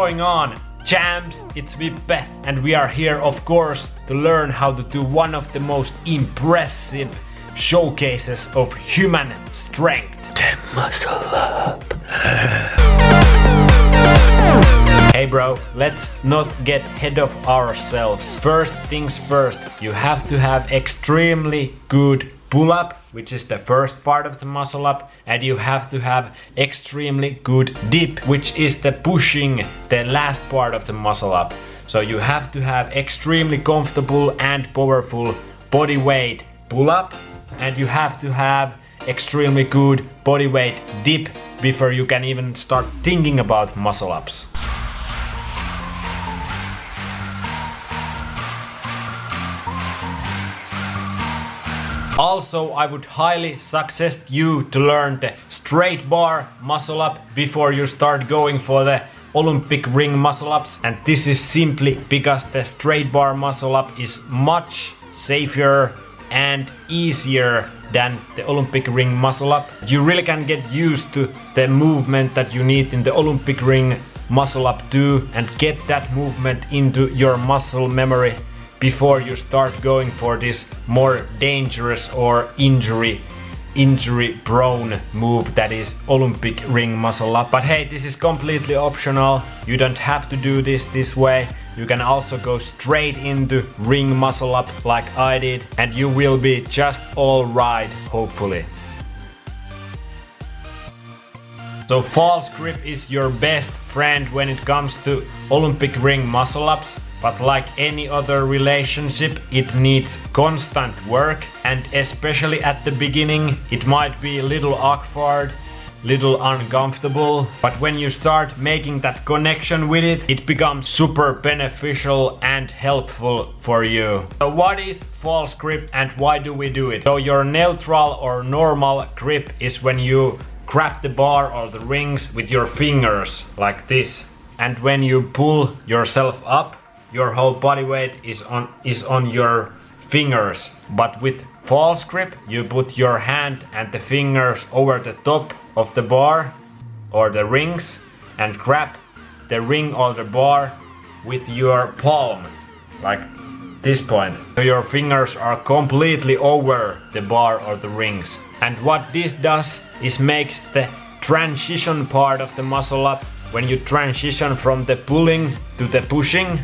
going on? Champs, it's Vippe, and we are here of course to learn how to do one of the most impressive showcases of human strength. The muscle up. Hey bro, let's not get ahead of ourselves. First things first, you have to have extremely good pull-up, which is the first part of the muscle up, and you have to have extremely good dip, which is the pushing, the last part of the muscle up. So you have to have extremely comfortable and powerful body weight pull-up, and you have to have extremely good body weight dip before you can even start thinking about muscle ups. Also, I would highly suggest you to learn the straight bar muscle up before you start going for the Olympic ring muscle ups. And this is simply because the straight bar muscle up is much safer and easier than the Olympic ring muscle up. You really can get used to the movement that you need in the Olympic ring muscle up too, and get that movement into your muscle memory before you start going for this more dangerous or injury prone move that is Olympic ring muscle up. But hey, this is completely optional. You don't have to do this way. You can also go straight into ring muscle up like I did, and you will be just alright, hopefully. So false grip is your best friend when it comes to Olympic ring muscle ups. But like any other relationship, it needs constant work, and especially at the beginning it might be a little awkward, little uncomfortable, but when you start making that connection with it, it becomes super beneficial and helpful for you. So what is false grip and why do we do it? So your neutral or normal grip is when you grab the bar or the rings with your fingers like this, and when you pull yourself up, your whole body weight is on your fingers. But with false grip, you put your hand and the fingers over the top of the bar or the rings and grab the ring or the bar with your palm, like this point. So your fingers are completely over the bar or the rings. And what this does is makes the transition part of the muscle up, when you transition from the pulling to the pushing,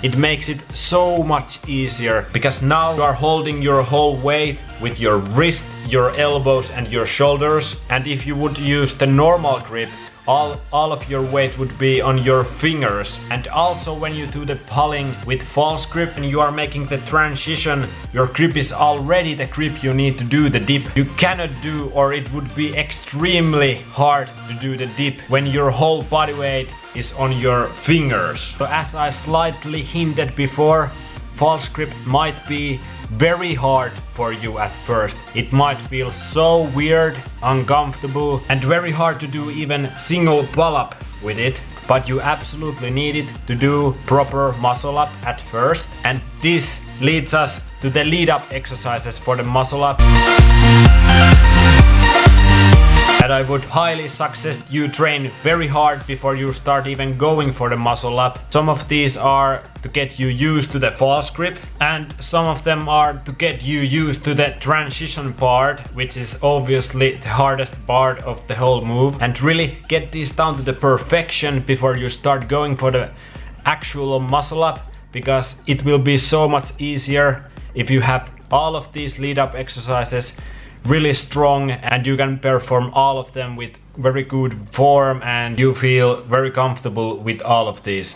it makes it so much easier, because now you are holding your whole weight with your wrist, your elbows and your shoulders. And if you would use the normal grip, all of your weight would be on your fingers. And also when you do the pulling with false grip and you are making the transition, your grip is already the grip you need to do the dip. You cannot do, or it would be extremely hard to do the dip when your whole body weight is on your fingers. So as I slightly hinted before, false grip might be very hard for you at first. It might feel so weird, uncomfortable, and very hard to do even single pull-up with it. But you absolutely need it to do proper muscle up at first. And this leads us to the LeadUp exercises for the muscle up. And I would highly suggest you train very hard before you start even going for the muscle up. Some of these are to get you used to the false grip, and some of them are to get you used to the transition part, which is obviously the hardest part of the whole move, and really get these down to the perfection before you start going for the actual muscle up, because it will be so much easier if you have all of these lead up exercises really strong and you can perform all of them with very good form and you feel very comfortable with all of these.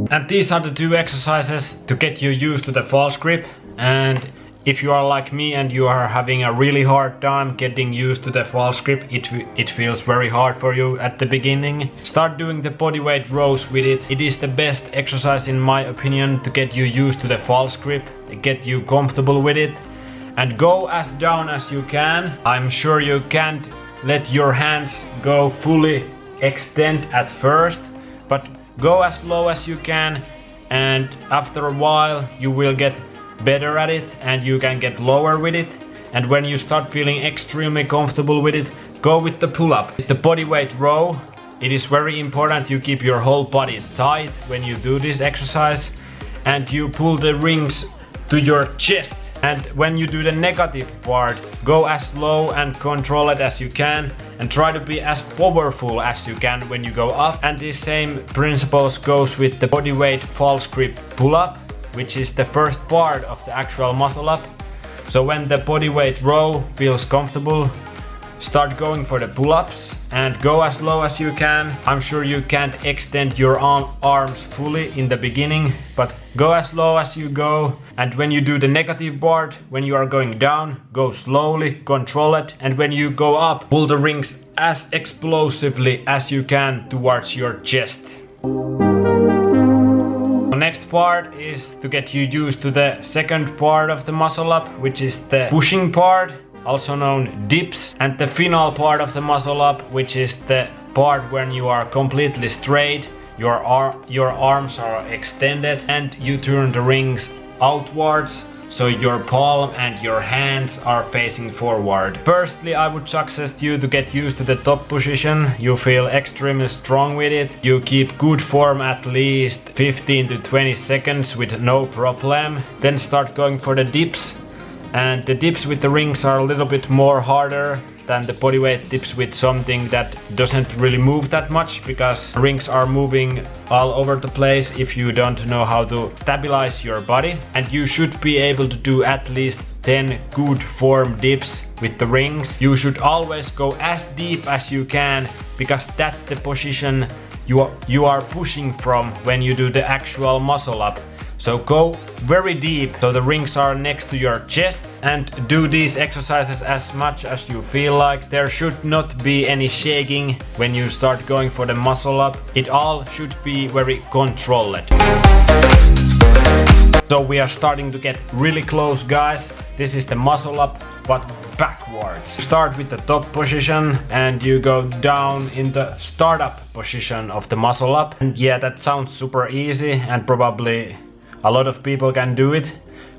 And these are the two exercises to get you used to the false grip. And if you are like me and you are having a really hard time getting used to the false grip, it feels very hard for you at the beginning, start doing the bodyweight rows with it. It is the best exercise in my opinion to get you used to the false grip, get you comfortable with it. And go as down as you can. I'm sure you can't let your hands go fully extend at first, but go as low as you can, and after a while you will get better at it and you can get lower with it. And when you start feeling extremely comfortable with it, go with the pull-up. With the bodyweight row, It is very important you keep your whole body tight when you do this exercise and you pull the rings to your chest. And when you do the negative part, go as slow and controlled as you can and try to be as powerful as you can when you go up. And the same principles goes with the bodyweight false grip pull-up, which is the first part of the actual muscle up. So when the bodyweight row feels comfortable, start going for the pull-ups and go as low as you can. I'm sure you can't extend your arms fully in the beginning, but go as low as you go. And when you do the negative part, when you are going down, go slowly, control it. And when you go up, pull the rings as explosively as you can towards your chest. The next part is to get you used to the second part of the muscle up, which is the pushing part, also known dips, and the final part of the muscle up, which is the part when you are completely straight, your arms are extended and you turn the rings outwards, so your palm and your hands are facing forward. Firstly, I would suggest you to get used to the top position. You feel extremely strong with it. You keep good form at least 15 to 20 seconds with no problem. Then start going for the dips. And the dips with the rings are a little bit more harder than the bodyweight dips with something that doesn't really move that much, because rings are moving all over the place if you don't know how to stabilize your body. And you should be able to do at least 10 good form dips with the rings. You should always go as deep as you can, because that's the position you are pushing from when you do the actual muscle up. So go very deep so the rings are next to your chest, and do these exercises as much as you feel like. There should not be any shaking when you start going for the muscle up. It all should be very controlled. So we are starting to get really close, guys. This is the muscle up, but backwards. Start with the top position and you go down in the startup position of the muscle up. And yeah, that sounds super easy and probably a lot of people can do it,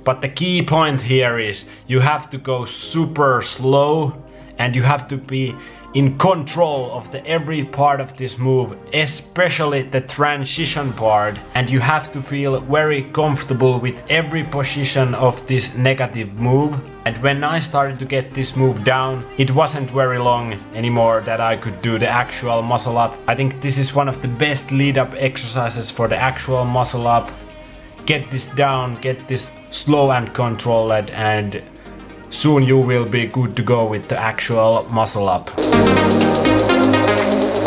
but the key point here is you have to go super slow and you have to be in control of every part of this move, especially the transition part, and you have to feel very comfortable with every position of this negative move. And when I started to get this move down, it wasn't very long anymore that I could do the actual muscle up. I think this is one of the best lead up exercises for the actual muscle up. Get this down, get this slow and controlled, and soon you will be good to go with the actual muscle up.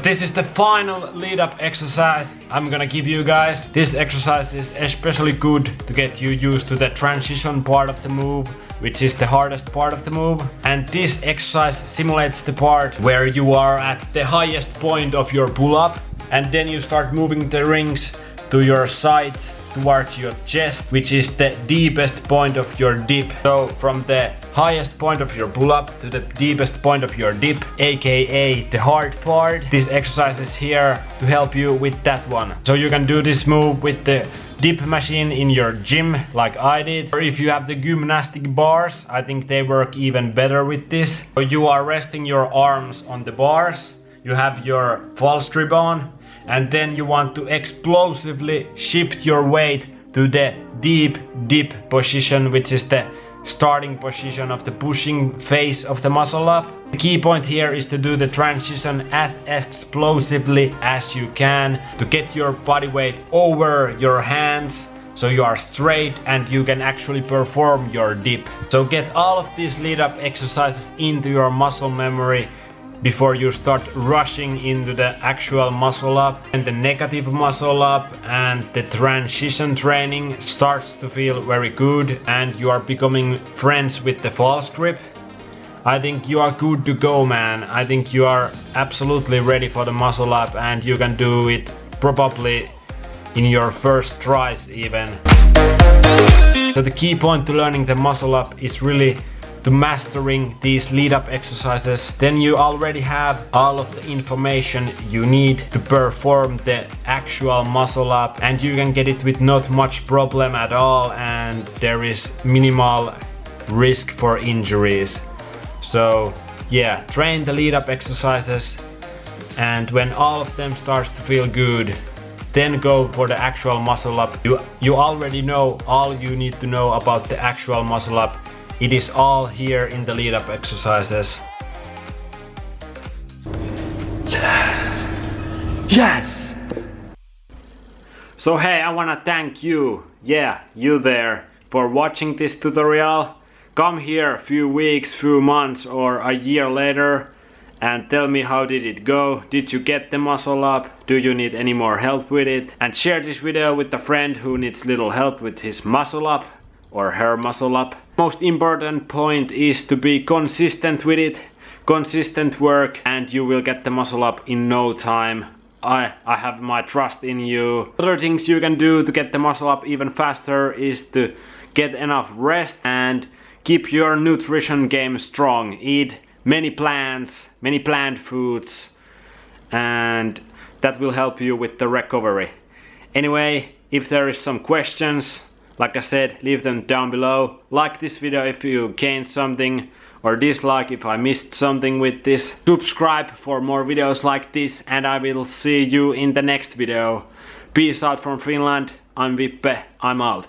This is the final lead up exercise I'm gonna give you guys. This exercise is especially good to get you used to the transition part of the move, which is the hardest part of the move. And this exercise simulates the part where you are at the highest point of your pull up, and then you start moving the rings to your sides towards your chest, which is the deepest point of your dip. So from the highest point of your pull-up to the deepest point of your dip, aka the hard part. This exercise is here to help you with that one. So you can do this move with the dip machine in your gym like I did, or if you have the gymnastic bars, I think they work even better with this. So you are resting your arms on the bars, you have your false grip on, and then you want to explosively shift your weight to the deep dip position, which is the starting position of the pushing phase of the muscle up. The key point here is to do the transition as explosively as you can, to get your body weight over your hands so you are straight and you can actually perform your dip. So get all of these lead up exercises into your muscle memory before you start rushing into the actual muscle up. And the negative muscle up and the transition training starts to feel very good and you are becoming friends with the false grip. I think you are good to go, man. I think you are absolutely ready for the muscle up, and you can do it probably in your first tries even. So the key point to learning the muscle up is really to mastering these lead up exercises. Then you already have all of the information you need to perform the actual muscle up, and you can get it with not much problem at all, and there is minimal risk for injuries. So yeah, train the lead up exercises, And when all of them starts to feel good, then go for the actual muscle up. You already know all you need to know about the actual muscle up. It is all here in the LeadUp exercises. Yes! Yes! So hey, I wanna thank you, yeah, you there, for watching this tutorial. Come here a few weeks, few months or a year later and tell me how did it go. Did you get the muscle up? Do you need any more help with it? And share this video with a friend who needs little help with his muscle up or her muscle up. Most important point is to be consistent with it. Consistent work and you will get the muscle up in no time. I have my trust in you. Other things you can do to get the muscle up even faster is to get enough rest and keep your nutrition game strong. Eat many plants, many plant foods, and that will help you with the recovery. Anyway, if there is some questions, like I said, leave them down below. Like this video if you gained something, or dislike if I missed something with this. Subscribe for more videos like this, and I will see you in the next video. Peace out from Finland. I'm Vippe. I'm out.